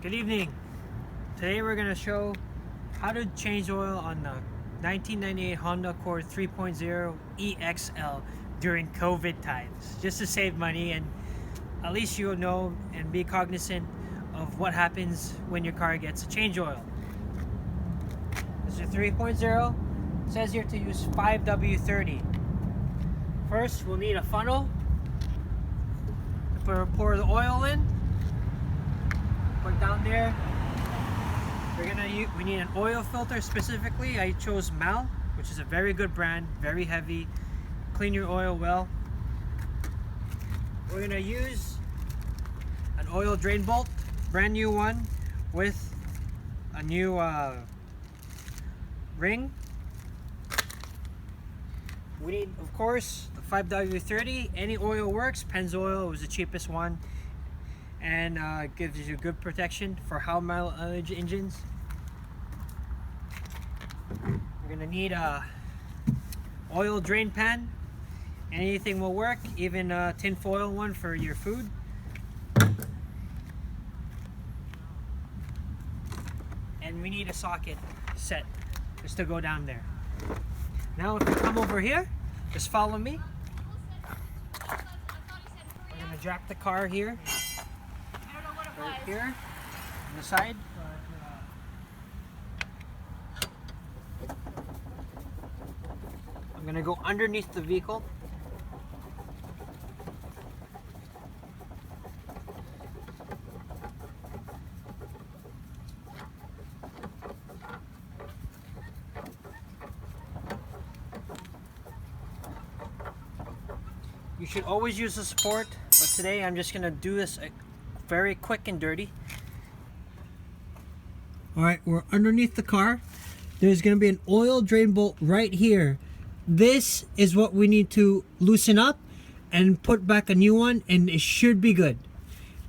Good evening. Today we're going to show how to change oil on the 1998 Honda Accord 3.0 EXL during COVID times, just to save money, and at least you'll know and be cognizant of what happens when your car gets a change oil. This is a 3.0. It says here to use 5W30. First, we'll need a funnel to pour the oil in. Put it down there. We need an oil filter. Specifically, I chose Mal, which is a very good brand, very heavy, clean your oil well. We're gonna use an oil drain bolt, brand new one with a new ring. We need, of course, the 5W30. Any oil works. Pennzoil was the cheapest one, and gives you good protection for high mileage engines. We're gonna need a oil drain pan. Anything will work, even a tin foil one for your food. And we need a socket set just to go down there. Now if you come over here, just follow me. We're gonna jack the car here. Right here, on the side. I'm gonna go underneath the vehicle. You should always use the support, but today I'm just gonna do this very quick and dirty. Alright, we're underneath the car. There's gonna be an oil drain bolt right here. This is what we need to loosen up and put back a new one, and it should be good.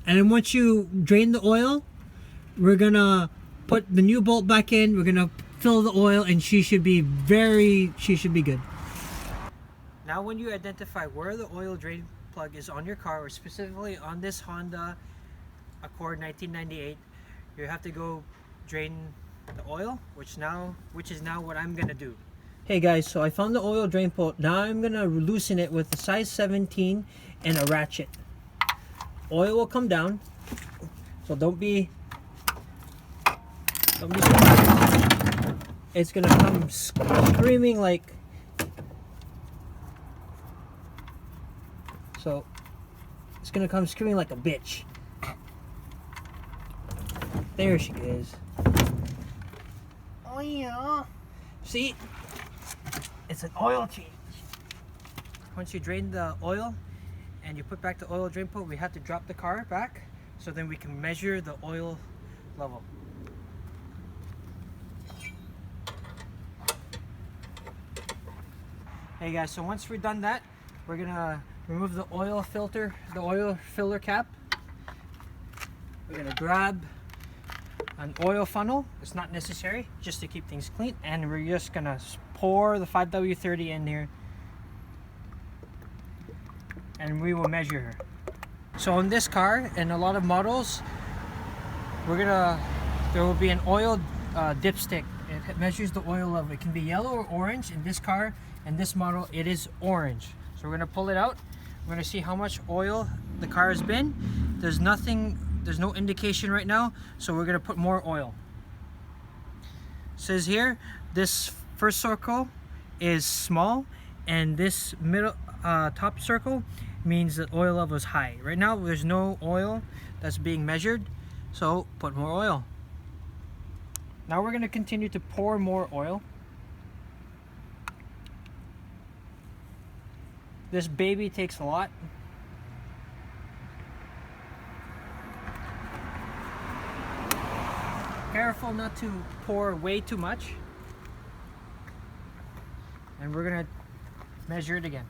And then once you drain the oil, we're gonna put the new bolt back in. We're gonna fill the oil, and she should be good. Now when you identify where the oil drain plug is on your car, or specifically on this Honda Accord 1998, you have to go drain the oil, which is now what I'm gonna do. Hey guys, so I found the oil drain bolt. Now I'm gonna loosen it with a size 17 and a ratchet. Oil will come down, so don't be surprised. It's gonna come screaming like so. It's gonna come screaming like a bitch. There she is. Oh yeah. See? It's an oil change. Once you drain the oil and you put back the oil drain pump, we have to drop the car back so then we can measure the oil level. Hey guys, so once we're done that, we're gonna remove the oil filter, the oil filler cap. We're gonna grab an oil funnel. It's not necessary, just to keep things clean, and we're just gonna pour the 5W30 in here, and we will measure her. So in this car, and a lot of models, there will be an oil dipstick. It measures the oil level. It can be yellow or orange. In this car and this model, it is orange. So we're gonna pull it out. We're gonna see how much oil the car has been. There's no indication right now, so we're gonna put more oil. It says here, this first circle is small, and this middle top circle means that oil level is high. Right now, there's no oil that's being measured, so put more oil. Now we're gonna continue to pour more oil. This baby takes a lot. Careful not to pour way too much. And we're gonna measure it again.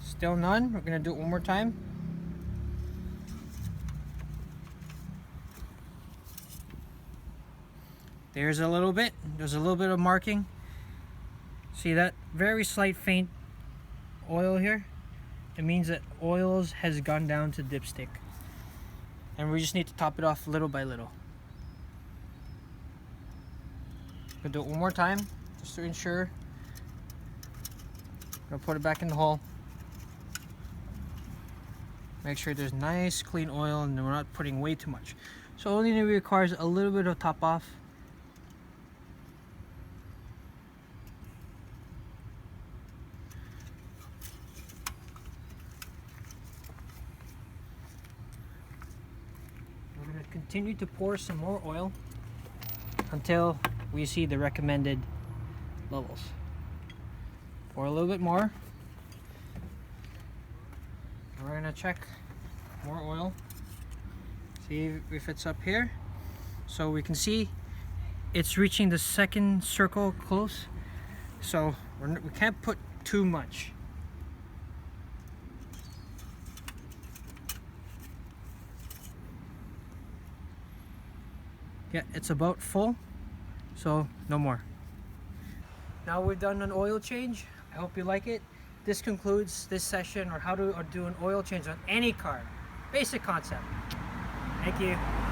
Still none. We're gonna do it one more time. There's a little bit. There's a little bit of marking. See that? Very slight faint oil here. it means that oils has gone down to dipstick. And we just need to top it off little by little. Gonna do it one more time, just to ensure. Gonna put it back in the hole. Make sure there's nice clean oil and we're not putting way too much. So only thing requires a little bit of top off. We're going to continue to pour some more oil until we see the recommended levels. Pour a little bit more. We're going to check more oil. See if it's up here. So we can see it's reaching the second circle close. So we can't put too much. Yeah, it's about full, so no more. Now we've done an oil change. I hope you like it. This concludes this session on how to do an oil change on any car. Basic concept. Thank you.